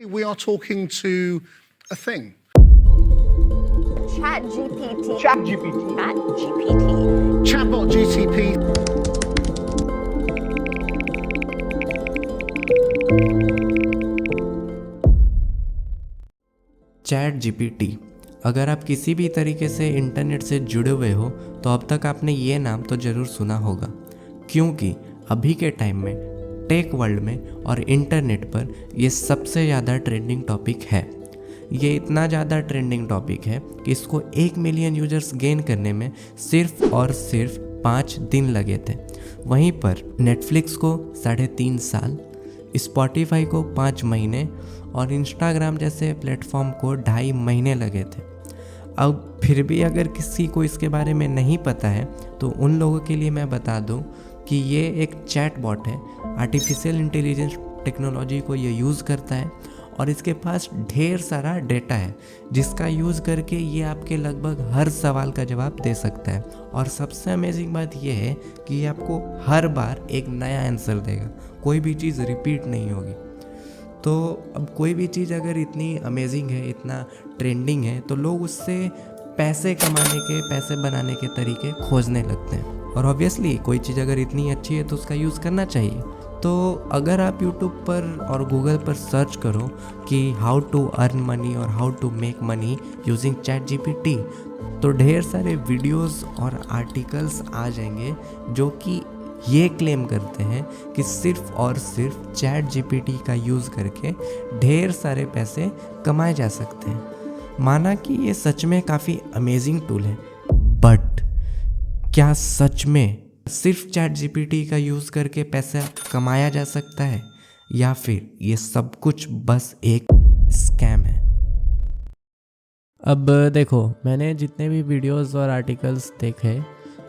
We are talking to a thing. Chat GPT. Chat GPT. Chat GPT. Chatbot GTP. Chat GPT. अगर आप किसी भी तरीके से इंटरनेट से जुड़े हुए हो तो अब तक आपने ये नाम तो ज़रूर सुना होगा, क्योंकि अभी के टाइम में टेक वर्ल्ड में और इंटरनेट पर ये सबसे ज़्यादा ट्रेंडिंग टॉपिक है। ये इतना ज़्यादा ट्रेंडिंग टॉपिक है कि इसको 1 मिलियन यूजर्स गेन करने में सिर्फ और सिर्फ 5 दिन लगे थे। वहीं पर नेटफ्लिक्स को 3.5 साल, स्पॉटिफाई को 5 महीने और इंस्टाग्राम जैसे प्लेटफॉर्म को 2.5 महीने लगे थे। अब फिर भी अगर किसी को इसके बारे में नहीं पता है तो उन लोगों के लिए मैं बता दूं कि ये एक चैट बॉट है। आर्टिफिशियल इंटेलिजेंस टेक्नोलॉजी को ये यूज़ करता है और इसके पास ढेर सारा डेटा है जिसका यूज़ करके ये आपके लगभग हर सवाल का जवाब दे सकता है। और सबसे अमेजिंग बात ये है कि ये आपको हर बार एक नया आंसर देगा, कोई भी चीज़ रिपीट नहीं होगी। तो अब कोई भी चीज़ अगर इतनी अमेजिंग है, इतना ट्रेंडिंग है, तो लोग उससे पैसे कमाने के, पैसे बनाने के तरीके खोजने लगते हैं। और ऑब्वियसली कोई चीज़ अगर इतनी अच्छी है तो उसका यूज़ करना चाहिए। तो अगर आप YouTube पर और गूगल पर सर्च करो कि हाउ टू अर्न मनी और how to make money using chat GPT, तो ढेर सारे वीडियोस और आर्टिकल्स आ जाएंगे जो कि ये क्लेम करते हैं कि सिर्फ और सिर्फ चैट जीपीटी का यूज़ करके ढेर सारे पैसे कमाए जा सकते हैं। माना कि ये सच में काफ़ी अमेजिंग टूल है, बट क्या सच में सिर्फ चैट जीपीटी का यूज़ करके पैसा कमाया जा सकता है, या फिर ये सब कुछ बस एक स्कैम है? अब देखो, मैंने जितने भी वीडियोस और आर्टिकल्स देखे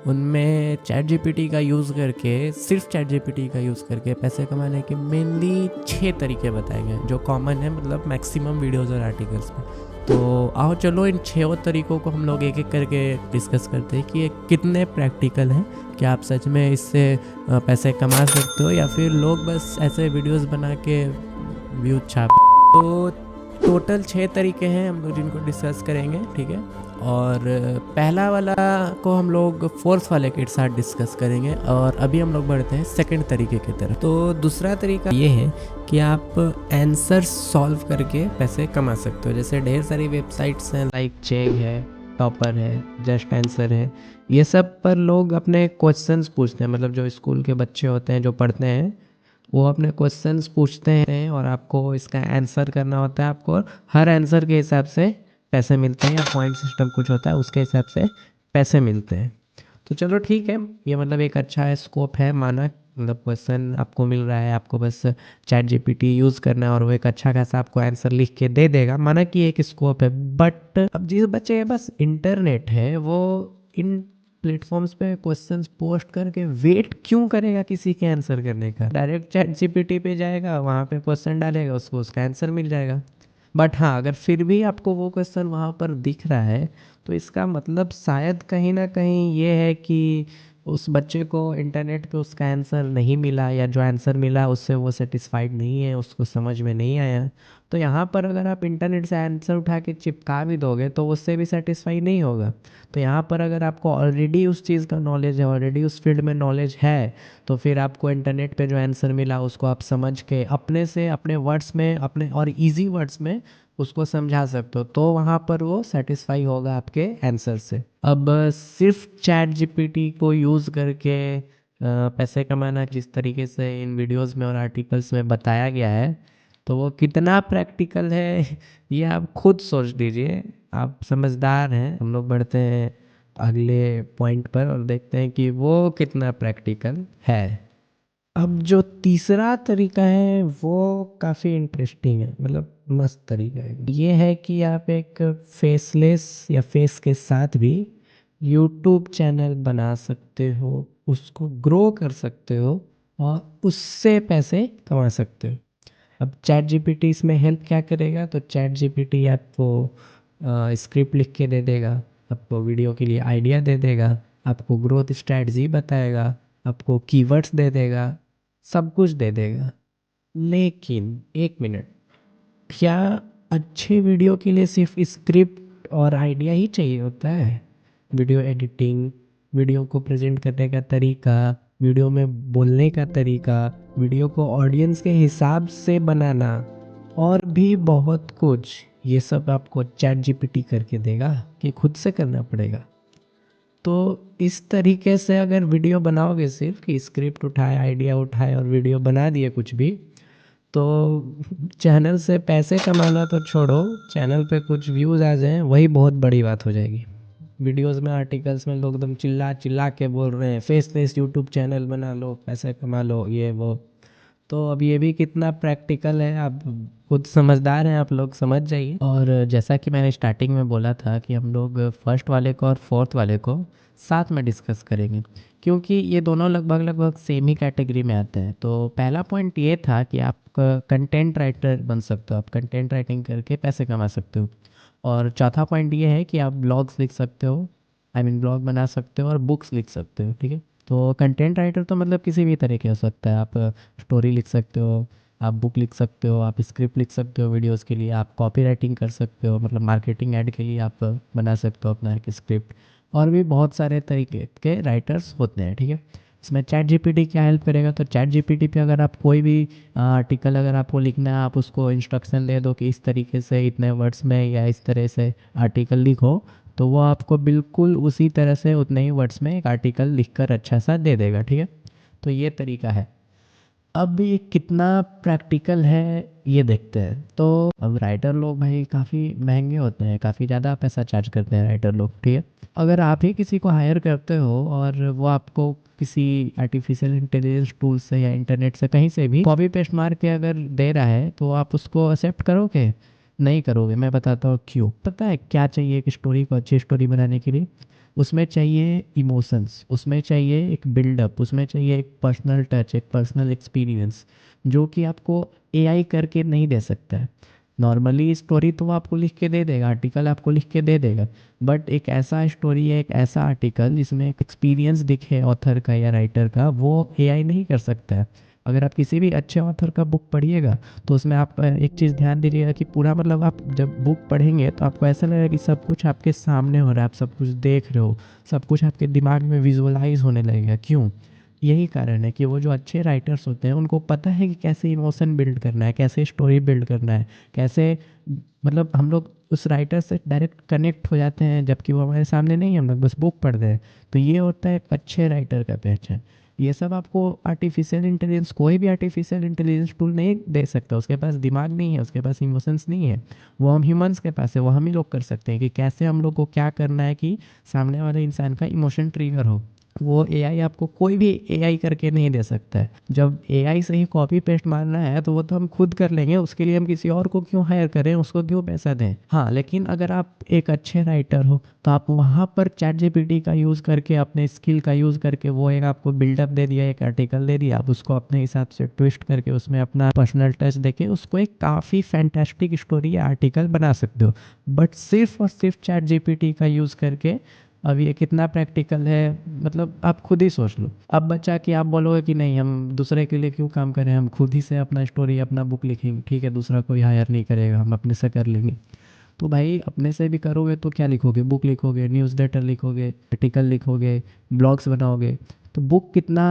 उनमें चैट जीपीटी का यूज़ करके, सिर्फ चैट जीपीटी का यूज़ करके पैसे कमाने के मेनली 6 तरीके बताए गए जो कॉमन है, मतलब मैक्सिमम वीडियोस और आर्टिकल्स में। तो आओ चलो इन 6 तरीकों को हम लोग एक एक करके डिस्कस करते हैं कि ये कितने प्रैक्टिकल हैं, क्या आप सच में इससे पैसे कमा सकते हो या फिर लोग बस ऐसे वीडियोस बना के व्यू छाप। तो टोटल 6 तरीके हैं हम लोग जिनको डिस्कस करेंगे, ठीक है। और पहला वाला को हम लोग फोर्थ वाले के साथ डिस्कस करेंगे और अभी हम लोग बढ़ते हैं सेकंड तरीके की तरफ। तो दूसरा तरीका ये है कि आप आंसर सॉल्व करके पैसे कमा सकते हो। जैसे ढेर सारी वेबसाइट्स हैं, लाइक चेग है, टॉपर है, जस्ट आंसर है, ये सब पर लोग अपने क्वेश्चंस पूछते हैं। मतलब जो स्कूल के बच्चे होते हैं जो पढ़ते हैं वो अपने क्वेश्चंस पूछते हैं और आपको इसका आंसर करना होता है। आपको हर आंसर के हिसाब से पैसे मिलते हैं, या पॉइंट सिस्टम कुछ होता है उसके हिसाब से पैसे मिलते हैं। तो चलो ठीक है, ये मतलब एक अच्छा है, स्कोप है, माना मतलब क्वेश्चन आपको मिल रहा है, आपको बस चैट जीपीटी यूज़ करना है और वो एक अच्छा खासा आपको आंसर लिख के दे देगा, माना कि एक स्कोप है। बट अब जिस बच्चे के पास इंटरनेट है वो इन प्लेटफॉर्म्स पे क्वेश्चंस पोस्ट करके वेट क्यों करेगा किसी के आंसर करने का? डायरेक्ट चैट जीपीटी पे जाएगा, वहाँ पे क्वेश्चन डालेगा, उसको उसका आंसर मिल जाएगा। बट हाँ, अगर फिर भी आपको वो क्वेश्चन वहाँ पर दिख रहा है तो इसका मतलब शायद कहीं ना कहीं ये है कि उस बच्चे को इंटरनेट पे उसका आंसर नहीं मिला, या जो आंसर मिला उससे वो सेटिस्फाइड नहीं है, उसको समझ में नहीं आया। तो यहाँ पर अगर आप इंटरनेट से आंसर उठा के चिपका भी दोगे तो उससे भी सेटिस्फाई नहीं होगा। तो यहाँ पर अगर आपको ऑलरेडी उस चीज़ का नॉलेज है, ऑलरेडी उस फील्ड में नॉलेज है, तो फिर आपको इंटरनेट पे जो आंसर मिला उसको आप समझ के अपने से, अपने वर्ड्स में, अपने और इजी वर्ड्स में उसको समझा सकते हो, तो वहाँ पर वो सेटिस्फाई होगा आपके आंसर से। अब सिर्फ चैट जीपीटी को यूज़ करके पैसे कमाना जिस तरीके से इन वीडियोस में और आर्टिकल्स में बताया गया है, तो वो कितना प्रैक्टिकल है ये आप खुद सोच लीजिए। आप समझदार हैं। हम लोग बढ़ते हैं अगले पॉइंट पर और देखते हैं कि वो कितना प्रैक्टिकल है। अब जो तीसरा तरीका है वो काफ़ी इंटरेस्टिंग है, मतलब मस्त तरीका है। ये है कि आप एक फेसलेस या फेस के साथ भी यूट्यूब चैनल बना सकते हो, उसको ग्रो कर सकते हो और उससे पैसे कमा सकते हो। अब चैट जीपीटी इसमें हेल्प क्या करेगा? तो चैट जीपीटी आपको स्क्रिप्ट लिख के दे देगा, आपको वीडियो के लिए आइडिया दे देगा, आपको ग्रोथ स्ट्रैटेजी बताएगा, आपको कीवर्ड्स दे देगा, सब कुछ दे देगा। लेकिन एक मिनट, क्या अच्छे वीडियो के लिए सिर्फ स्क्रिप्ट और आइडिया ही चाहिए होता है? वीडियो एडिटिंग, वीडियो को प्रेजेंट करने का तरीका, वीडियो में बोलने का तरीका, वीडियो को ऑडियंस के हिसाब से बनाना और भी बहुत कुछ, ये सब आपको चैट जीपीटी करके देगा कि खुद से करना पड़ेगा? तो इस तरीके से अगर वीडियो बनाओगे सिर्फ कि स्क्रिप्ट उठाए, आइडिया उठाए और वीडियो बना दिए कुछ भी, तो चैनल से पैसे कमाना तो छोड़ो, चैनल पे कुछ व्यूज़ आ जाएं वही बहुत बड़ी बात हो जाएगी। वीडियोस में, आर्टिकल्स में लोग एकदम चिल्ला चिल्ला के बोल रहे हैं फेस यूट्यूब चैनल बना लो, पैसे कमा लो, ये वो। तो अब ये भी कितना प्रैक्टिकल है, आप खुद समझदार हैं, आप लोग समझ जाइए। और जैसा कि मैंने स्टार्टिंग में बोला था कि हम लोग फर्स्ट वाले को और फोर्थ वाले को साथ में डिस्कस करेंगे, क्योंकि ये दोनों लगभग लगभग सेम ही कैटेगरी में आते हैं। तो पहला पॉइंट ये था कि आप कंटेंट राइटर बन सकते हो, आप कंटेंट राइटिंग करके पैसे कमा सकते हो। और चौथा पॉइंट ये है कि आप ब्लॉग्स लिख सकते हो, आई मीन ब्लॉग बना सकते हो और बुक्स लिख सकते हो, ठीक है। तो कंटेंट राइटर तो मतलब किसी भी तरह के हो सकता है, आप स्टोरी लिख सकते हो, आप बुक लिख सकते हो, आप स्क्रिप्ट लिख सकते हो वीडियोस के लिए, आप कॉपी राइटिंग कर सकते हो, मतलब मार्केटिंग ऐड के लिए आप बना सकते हो अपना एक स्क्रिप्ट। और भी बहुत सारे तरीके के राइटर्स होते हैं, ठीक है। इसमें चैट जीपीटी क्या हेल्प करेगा, तो चैट जीपीटी पे अगर आप कोई भी आर्टिकल अगर आपको लिखना है, आप उसको इंस्ट्रक्शन दे दो कि इस तरीके से इतने वर्ड्स में या इस तरह से आर्टिकल लिखो, तो वो आपको बिल्कुल उसी तरह से उतने ही वर्ड्स में एक आर्टिकल लिखकर अच्छा सा दे देगा, ठीक है। तो ये तरीका है। अब ये कितना प्रैक्टिकल है ये देखते हैं। तो अब राइटर लोग भाई काफ़ी महंगे होते हैं, काफ़ी ज़्यादा पैसा चार्ज करते हैं राइटर लोग, ठीक है। अगर आप ही किसी को हायर करते हो और वो आपको किसी आर्टिफिशियल इंटेलिजेंस टूल से या इंटरनेट से कहीं से भी कॉपी पेस्ट मार के अगर दे रहा है, तो आप उसको एक्सेप्ट करोगे? नहीं करोगे। मैं बताता हूँ क्यों। पता है क्या चाहिए एक स्टोरी को अच्छी स्टोरी बनाने के लिए? उसमें चाहिए इमोशंस, उसमें चाहिए एक बिल्डअप, उसमें चाहिए एक पर्सनल टच, एक पर्सनल एक्सपीरियंस, जो कि आपको एआई करके नहीं दे सकता है। नॉर्मली स्टोरी तो वो आपको लिख के दे देगा, आर्टिकल आपको लिख के दे देगा, बट एक ऐसा स्टोरी है, एक ऐसा आर्टिकल जिसमें एक एक्सपीरियंस दिखे ऑथर का या राइटर का, वो एआई नहीं कर सकता है। अगर आप किसी भी अच्छे ऑथर का बुक पढ़िएगा, तो उसमें आप एक चीज़ ध्यान दीजिएगा कि पूरा मतलब आप जब बुक पढ़ेंगे तो आपको ऐसा लगेगा कि सब कुछ आपके सामने हो रहा है, आप सब कुछ देख रहे हो, सब कुछ आपके दिमाग में विजुअलाइज होने लगेगा। क्यों? यही कारण है कि वो जो अच्छे राइटर्स होते हैं उनको पता है कि कैसे इमोशन बिल्ड करना है, कैसे स्टोरी बिल्ड करना है, कैसे, मतलब हम लोग उस राइटर से डायरेक्ट कनेक्ट हो जाते हैं जबकि वो हमारे सामने नहीं है, हम लोग बस बुक पढ़ रहे हैं। तो ये होता है एक अच्छे राइटर का पहचान। ये सब आपको आर्टिफिशियल इंटेलिजेंस, कोई भी आर्टिफिशियल इंटेलिजेंस टूल नहीं दे सकता। उसके पास दिमाग नहीं है, उसके पास इमोशंस नहीं है। वो हम ह्यूमंस के पास है, वो हम ही लोग कर सकते हैं कि कैसे हम लोग को क्या करना है कि सामने वाले इंसान का इमोशन ट्रिगर हो। वो एआई आपको कोई भी एआई करके नहीं दे सकता है। जब एआई से ही कॉपी पेस्ट मारना है तो वो तो हम खुद कर लेंगे, उसके लिए हम किसी और को क्यों हायर करें, उसको क्यों पैसा दें। हाँ, लेकिन अगर आप एक अच्छे राइटर हो तो आप वहाँ पर चैट जीपीटी का यूज़ करके, अपने स्किल का यूज़ करके, वो एक आपको बिल्डअप दे दिया, एक आर्टिकल दे दिया, आप उसको अपने हिसाब से ट्विस्ट करके उसमें अपना पर्सनल टच देके उसको एक काफ़ी फैंटास्टिक स्टोरी या आर्टिकल बना सकते हो, बट सिर्फ और सिर्फ चैट जीपीटी का यूज़ करके। अब ये कितना प्रैक्टिकल है, मतलब आप खुद ही सोच लो। अब बच्चा कि आप बोलोगे कि नहीं, हम दूसरे के लिए क्यों काम करें, हम खुद ही से अपना स्टोरी, अपना बुक लिखेंगे, ठीक है, दूसरा कोई हायर नहीं करेगा, हम अपने से कर लेंगे। तो भाई अपने से भी करोगे तो क्या लिखोगे? बुक लिखोगे, न्यूज़ लेटर लिखोगे, आर्टिकल लिखोगे, ब्लॉग्स बनाओगे। तो बुक कितना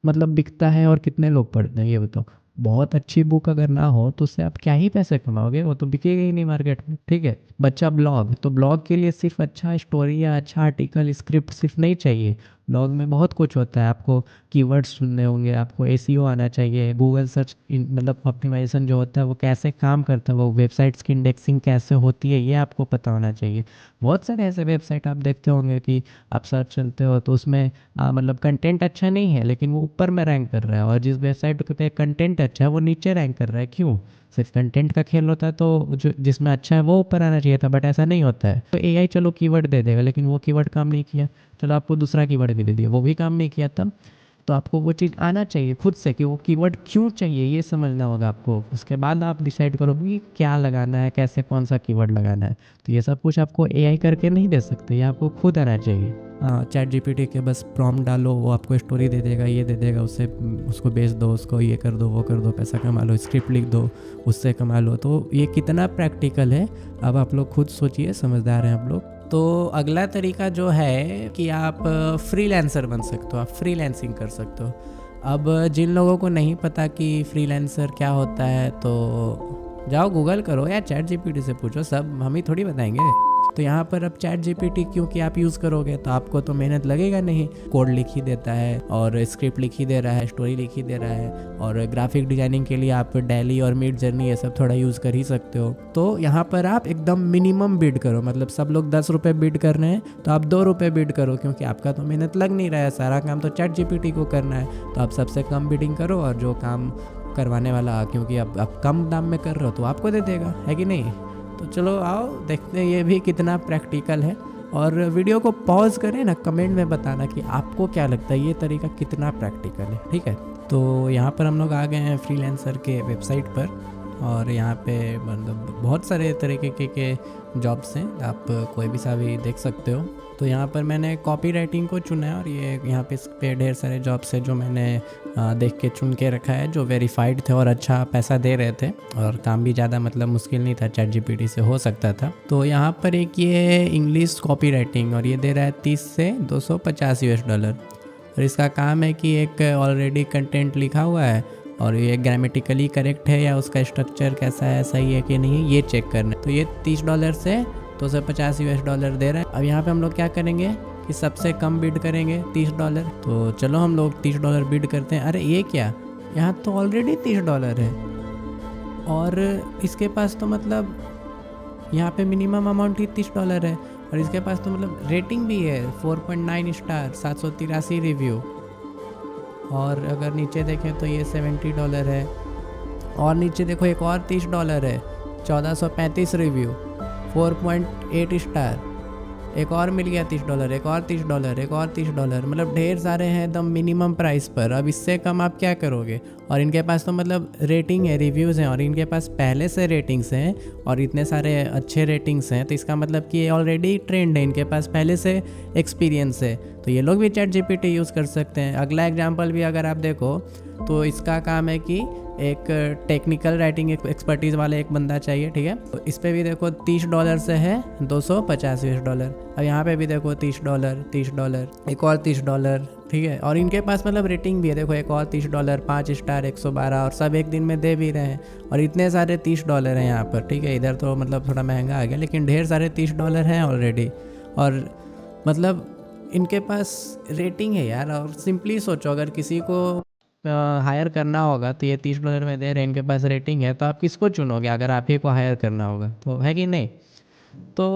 मतलब बिकता है और कितने लोग पढ़ते हैं ये बताओ। बहुत अच्छी बुक अगर ना हो तो उससे आप क्या ही पैसे कमाओगे, वो तो बिकेगा ही नहीं मार्केट में, ठीक है। बच्चा ब्लॉग, तो ब्लॉग के लिए सिर्फ अच्छा स्टोरी या अच्छा आर्टिकल स्क्रिप्ट सिर्फ नहीं चाहिए। ब्लॉग में बहुत कुछ होता है, आपको कीवर्ड्स सुनने होंगे, आपको एसईओ आना चाहिए, गूगल सर्च मतलब ऑप्टिमाइजेशन जो होता है वो कैसे काम करता है, वो वेबसाइट्स की इंडेक्सिंग कैसे होती है ये आपको पता होना चाहिए। बहुत सारे ऐसे वेबसाइट आप देखते होंगे कि आप सर्च चलते हो तो उसमें मतलब कंटेंट अच्छा नहीं है लेकिन वो ऊपर में रैंक कर रहा है, और जिस वेबसाइट पे कंटेंट अच्छा है वो नीचे रैंक कर रहा है। क्यों? सिर्फ कंटेंट का खेल होता है तो जो जिसमें अच्छा है वो ऊपर आना चाहिए था, बट ऐसा नहीं होता है। तो एआई चलो कीवर्ड दे देगा, लेकिन वो कीवर्ड काम नहीं किया, चलो आपको दूसरा कीवर्ड भी दे दिया, वो भी काम नहीं किया, तब तो आपको वो चीज़ आना चाहिए खुद से कि वो कीवर्ड क्यों चाहिए ये समझना होगा आपको। उसके बाद आप डिसाइड करो कि क्या लगाना है, कैसे कौन सा कीवर्ड लगाना है। तो ये सब कुछ आपको एआई करके नहीं दे सकते, ये आपको खुद आना चाहिए। चैट जीपीटी के बस प्रॉम्प्ट डालो, वो आपको स्टोरी दे देगा, ये दे देगा, उससे उसको बेच दो, उसको ये कर दो, वो कर दो, पैसा कमा लो, स्क्रिप्ट लिख दो, उससे कमा लो। तो ये कितना प्रैक्टिकल है अब आप लोग खुद सोचिए, समझदार हैं आप लोग। तो अगला तरीका जो है कि आप फ्रीलांसर बन सकते हो, आप फ्रीलांसिंग कर सकते हो। अब जिन लोगों को नहीं पता कि फ्रीलांसर क्या होता है तो जाओ गूगल करो या चैट जीपीटी से पूछो, सब हम ही थोड़ी बताएंगे। तो यहाँ पर अब चैट जीपीटी क्योंकि आप यूज़ करोगे तो आपको तो मेहनत लगेगा नहीं, कोड लिख ही देता है और स्क्रिप्ट लिख ही दे रहा है, स्टोरी लिख ही दे रहा है, और ग्राफिक डिजाइनिंग के लिए आप डेली और मिड जर्नी ये सब थोड़ा यूज़ कर ही सकते हो। तो यहाँ पर आप एकदम मिनिमम बिड करो, मतलब सब लोग 10 रुपये बिड कर रहे हैं तो आप 2 रुपये बिड करो, क्योंकि आपका तो मेहनत लग नहीं रहा है, सारा काम तो चैट जीपीटी को करना है। तो आप सबसे कम बिडिंग करो और जो काम करवाने वाला, क्योंकि आप कम दाम में कर रहे हो तो आपको दे देगा, है कि नहीं। तो चलो आओ देखते हैं ये भी कितना प्रैक्टिकल है, और वीडियो को पॉज करें ना, कमेंट में बताना कि आपको क्या लगता है ये तरीका कितना प्रैक्टिकल है, ठीक है। तो यहाँ पर हम लोग आ गए हैं फ्रीलांसर के वेबसाइट पर, और यहाँ पे मतलब बहुत सारे तरीके के जॉब्स हैं, आप कोई भी सा भी देख सकते हो। तो यहाँ पर मैंने कॉपी राइटिंग को चुना है, और ये यहाँ पे इस पे ढेर सारे जॉब्स है जो मैंने देख के चुन के रखा है, जो वेरीफाइड थे और अच्छा पैसा दे रहे थे, और काम भी ज़्यादा मतलब मुश्किल नहीं था, चैट जीपीटी से हो सकता था। तो यहाँ पर एक ये इंग्लिश कॉपी राइटिंग, और ये दे रहा है 30 से $250, और इसका काम है कि एक ऑलरेडी कंटेंट लिखा हुआ है और ये ग्रामेटिकली करेक्ट है या उसका स्ट्रक्चर कैसा है, सही है कि नहीं, ये चेक करना है। तो ये $30 से $250 दे रहा है। अब यहाँ पे हम लोग क्या करेंगे कि सबसे कम बिड करेंगे $30। तो चलो हम लोग $30 बिड करते हैं। अरे ये क्या, यहाँ तो ऑलरेडी $30 है, और इसके पास तो मतलब यहाँ पे मिनिमम अमाउंट ही $30 है, और इसके पास तो मतलब रेटिंग भी है 4.9 स्टार, 783 रिव्यू, और अगर नीचे देखें तो ये $70 है, और नीचे देखो एक और $30 है, 1435 रिव्यू, 4.8 स्टार, एक और मिल गया $30, एक और $30, एक और $30, मतलब ढेर सारे हैं एकदम मिनिमम प्राइस पर। अब इससे कम आप क्या करोगे। और इनके पास तो मतलब रेटिंग है, रिव्यूज़ हैं, और इनके पास पहले से रेटिंग्स हैं और इतने सारे अच्छे रेटिंग्स हैं, तो इसका मतलब कि ये ऑलरेडी ट्रेंड है, इनके पास पहले से एक्सपीरियंस है। तो ये लोग भी चैट जीपीटी यूज़ कर सकते हैं। अगला एग्जाम्पल भी अगर आप देखो तो इसका काम है कि एक टेक्निकल राइटिंग एक्सपर्टीज़ वाला एक बंदा चाहिए, ठीक है। तो इस पर भी देखो $30 से है $250। अब यहाँ पे भी देखो $30, एक और $30, ठीक है। और इनके पास मतलब रेटिंग भी है, देखो एक और $30, 5 स्टार, 112, और सब एक दिन में दे भी रहे हैं, और इतने सारे $30 हैं यहाँ पर, ठीक है। इधर तो मतलब थोड़ा महंगा आ गया, लेकिन ढेर सारे $30 हैं ऑलरेडी, और मतलब इनके पास रेटिंग है यार। और सिंपली सोचो, अगर किसी को हायर करना होगा तो ये $30 में दे रहे हैं, इनके पास रेटिंग है, तो आप किसको चुनोगे अगर आप ही को हायर करना होगा, तो है कि नहीं। तो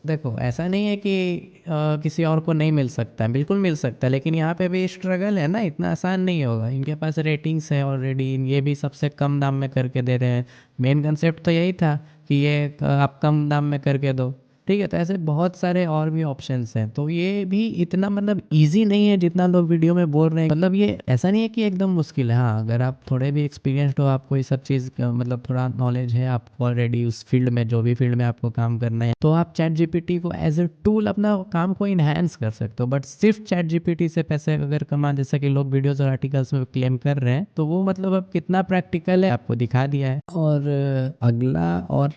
देखो ऐसा नहीं है कि किसी और को नहीं मिल सकता है, बिल्कुल मिल सकता है, लेकिन यहाँ पे भी स्ट्रगल है ना, इतना आसान नहीं होगा। इनके पास रेटिंग्स है ऑलरेडी, ये भी सबसे कम दाम में करके दे रहे हैं। मेन कंसेप्ट तो यही था कि ये आप कम दाम में करके दो, ठीक है। तो ऐसे बहुत सारे और भी ऑप्शंस हैं, तो ये भी इतना मतलब इजी नहीं है जितना लोग वीडियो में बोल रहे हैं। मतलब ये ऐसा नहीं है कि एकदम मुश्किल है। हाँ, अगर आप थोड़े भी एक्सपीरियंस्ड हो, आपको ये सब चीज़ मतलब थोड़ा नॉलेज है, आपको ऑलरेडी उस फील्ड में, जो भी फील्ड में आपको काम करना है, तो आप चैट जीपीटी को एज ए टूल अपना काम को इन्हांस कर सकते हो। बट सिर्फ चैट जीपीटी से पैसे अगर कमा, जैसा कि लोग वीडियोज और आर्टिकल्स में क्लेम कर रहे हैं, तो वो मतलब अब कितना प्रैक्टिकल है आपको दिखा दिया है। और अगला और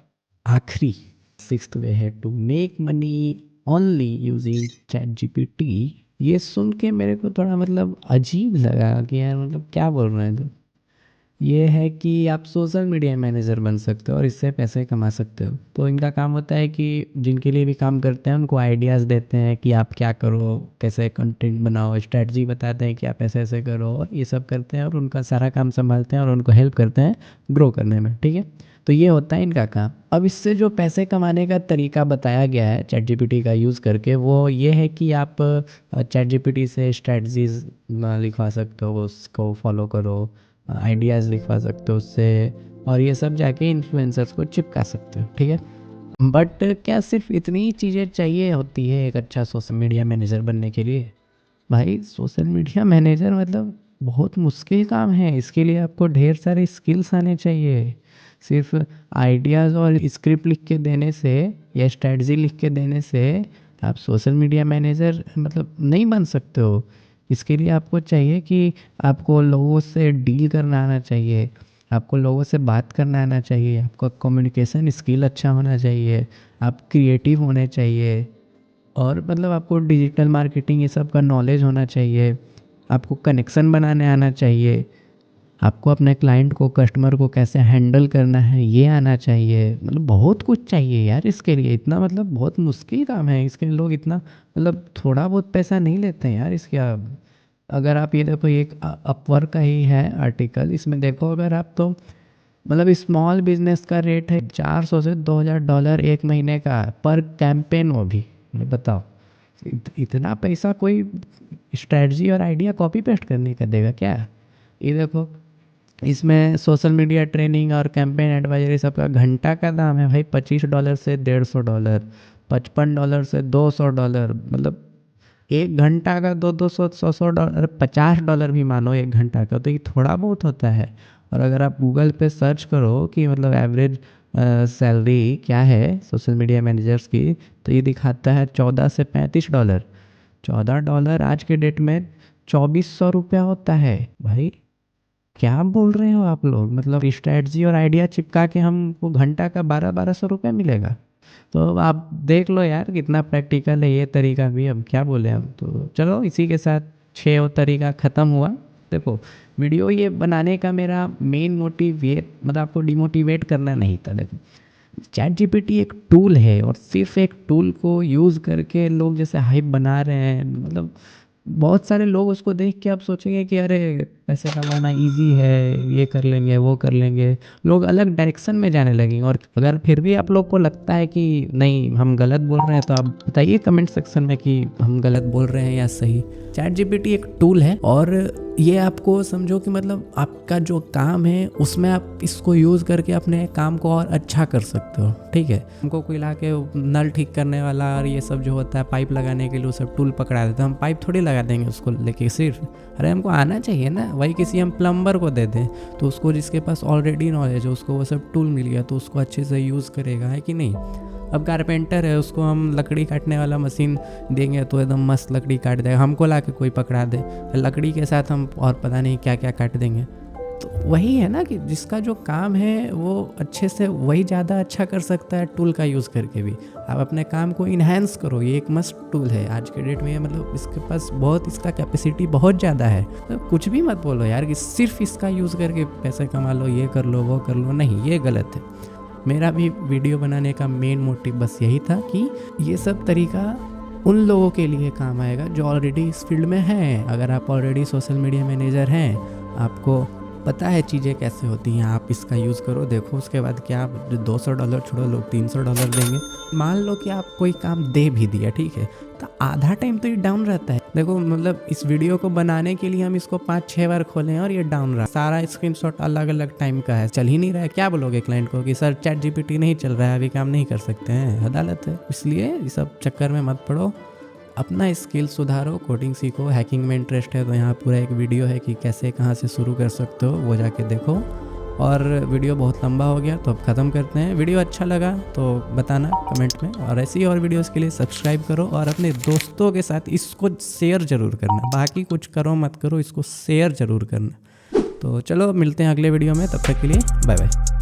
आखिरी 6th वे है to make money only using chat GPT. ये सुन के मेरे को थोड़ा मतलब अजीब लगा कि यार मतलब क्या बोल रहे हैं। तो ये है कि आप सोशल मीडिया मैनेजर बन सकते हो और इससे पैसे कमा सकते हो। तो इनका काम होता है कि जिनके लिए भी काम करते हैं उनको आइडियाज़ देते हैं कि आप क्या करो, कैसे कंटेंट बनाओ, स्ट्रेटजी बताते हैं कि आप ऐसे ऐसे करो, और ये सब करते हैं, और उनका सारा काम संभालते हैं और उनको हेल्प करते हैं ग्रो करने में, ठीक है। तो ये होता है इनका काम। अब इससे जो पैसे कमाने का तरीका बताया गया है चैट जीपीटी का यूज़ करके, वो ये है कि आप चैट जीपीटी से स्ट्रेटजीज लिखवा सकते हो, उसको फॉलो करो, आइडियाज़ लिखवा सकते हो उससे, और ये सब जाके इन्फ्लुएंसर्स को चिपका सकते हो, ठीक है। बट क्या सिर्फ इतनी ही चीज़ें चाहिए होती है एक अच्छा सोशल मीडिया मैनेजर बनने के लिए? भाई सोशल मीडिया मैनेजर मतलब बहुत मुश्किल काम है। इसके लिए आपको ढेर सारे स्किल्स आने चाहिए। सिर्फ आइडियाज़ और स्क्रिप्ट लिख के देने से या स्ट्रेटजी लिख के देने से आप सोशल मीडिया मैनेजर मतलब नहीं बन सकते हो। इसके लिए आपको चाहिए कि आपको लोगों से डील करना आना चाहिए, आपको लोगों से बात करना आना चाहिए, आपका कम्युनिकेशन स्किल अच्छा होना चाहिए, आप क्रिएटिव होने चाहिए, और मतलब आपको डिजिटल मार्केटिंग ये सब का नॉलेज होना चाहिए, आपको कनेक्शन बनाने आना चाहिए, आपको अपने क्लाइंट को कस्टमर को कैसे हैंडल करना है ये आना चाहिए। मतलब बहुत कुछ चाहिए यार इसके लिए। इतना मतलब बहुत मुश्किल काम है। इसके लिए लोग इतना मतलब थोड़ा बहुत पैसा नहीं लेते हैं यार इसके। अगर आप ये देखो, एक अपवर्क का ही है आर्टिकल, इसमें देखो अगर आप तो मतलब स्मॉल बिजनेस का रेट है 400 से $2000 एक महीने का पर कैंपेन। वो भी बताओ इतना पैसा कोई स्ट्रेटजी और आइडिया कॉपी पेस्ट करने का देगा क्या? ये देखो, इसमें सोशल मीडिया ट्रेनिंग और कैंपेन एडवाइजरी सबका घंटा का दाम है भाई $25 से $150, $55 से $200। मतलब एक घंटा का दो सौ सौ डॉलर, $50 भी मानो एक घंटा का, तो ये थोड़ा बहुत होता है। और अगर आप गूगल पे सर्च करो कि मतलब एवरेज सैलरी क्या है सोशल मीडिया मैनेजर्स की, तो ये दिखाता है $14 से $35। $14 आज के डेट में 2400 होता है भाई। क्या बोल रहे हो आप लोग? मतलब स्ट्रेटजी और आइडिया चिपका के हमको घंटा का 1200 मिलेगा। तो आप देख लो यार कितना प्रैक्टिकल है ये तरीका भी। अब क्या बोले हम, तो चलो इसी के साथ 6 तरीका ख़त्म हुआ। देखो, वीडियो ये बनाने का मेरा मेन मोटिव ये मतलब आपको डिमोटिवेट करना नहीं था। देखो, चैट जीपीटी एक टूल है और सिर्फ एक टूल को यूज़ करके लोग जैसे हाइप बना रहे हैं। मतलब बहुत सारे लोग उसको देख के आप सोचेंगे कि अरे पैसे कमाना इजी है, ये कर लेंगे वो कर लेंगे। लोग अलग डायरेक्शन में जाने लगेंगे। और अगर फिर भी आप लोग को लगता है कि नहीं हम गलत बोल रहे हैं, तो आप बताइए कमेंट सेक्शन में कि हम गलत बोल रहे हैं या सही। चैट जीपीटी एक टूल है और ये आपको समझो कि मतलब आपका जो काम है उसमें आप इसको यूज़ करके अपने काम को और अच्छा कर सकते हो। ठीक है, हमको कोई ला के नल ठीक करने वाला और ये सब जो होता है पाइप लगाने के लिए, वो सब टूल पकड़ा देते हैं। हम पाइप थोड़ी लगा देंगे उसको लेके सिर्फ। अरे हमको आना चाहिए ना। वही किसी हम प्लम्बर को दे दें तो उसको, जिसके पास ऑलरेडी नॉलेज है, उसको वो सब टूल मिल गया तो उसको अच्छे से यूज़ करेगा, है कि नहीं? अब कारपेंटर है, उसको हम लकड़ी काटने वाला मशीन देंगे तो एकदम मस्त लकड़ी काट देगा। हमको ला के कोई पकड़ा दे लकड़ी के साथ हम और पता नहीं क्या क्या काट देंगे। तो वही है ना कि जिसका जो काम है वो अच्छे से वही ज़्यादा अच्छा कर सकता है टूल का यूज़ करके भी। आप अपने काम को इन्हेंस करो, ये एक मस्त टूल है आज के डेट में। मतलब इसके पास बहुत, इसका कैपेसिटी बहुत ज़्यादा है। तो कुछ भी मत बोलो यार कि सिर्फ इसका यूज़ करके पैसे कमा लो, ये कर लो वो कर लो। नहीं, ये गलत है। मेरा भी वीडियो बनाने का मेन मोटिव बस यही था कि ये सब तरीका उन लोगों के लिए काम आएगा जो ऑलरेडी इस फील्ड में हैं। अगर आप ऑलरेडी सोशल मीडिया मैनेजर हैं, आपको पता है चीज़ें कैसे होती हैं, आप इसका यूज़ करो, देखो उसके बाद क्या आप $200 छोड़ो लोग $300 देंगे। मान लो कि आप कोई काम दे भी दिया, ठीक है, तो आधा टाइम तो ये डाउन रहता है। देखो मतलब इस वीडियो को बनाने के लिए हम इसको 5-6 बार खोले और ये डाउन रहा। सारा स्क्रीनशॉट अलग अलग टाइम का है, चल ही नहीं रहा है। क्या बोलोगे क्लाइंट को कि सर चैट जीपीटी नहीं चल रहा है, अभी काम नहीं कर सकते हैं? अदालत है। इसलिए इस सब चक्कर में मत पड़ो, अपना स्किल सुधारो, कोडिंग सीखो। हैकिंग में इंटरेस्ट है तो यहाँ पूरा एक वीडियो है कि कैसे कहाँ से शुरू कर सकते हो, वो जाके देखो। और वीडियो बहुत लंबा हो गया तो अब ख़त्म करते हैं। वीडियो अच्छा लगा तो बताना कमेंट में, और ऐसी और वीडियोस के लिए सब्सक्राइब करो और अपने दोस्तों के साथ इसको शेयर ज़रूर करना। बाकी कुछ करो मत करो, इसको शेयर ज़रूर करना। तो चलो मिलते हैं अगले वीडियो में, तब तक के लिए बाय बाय।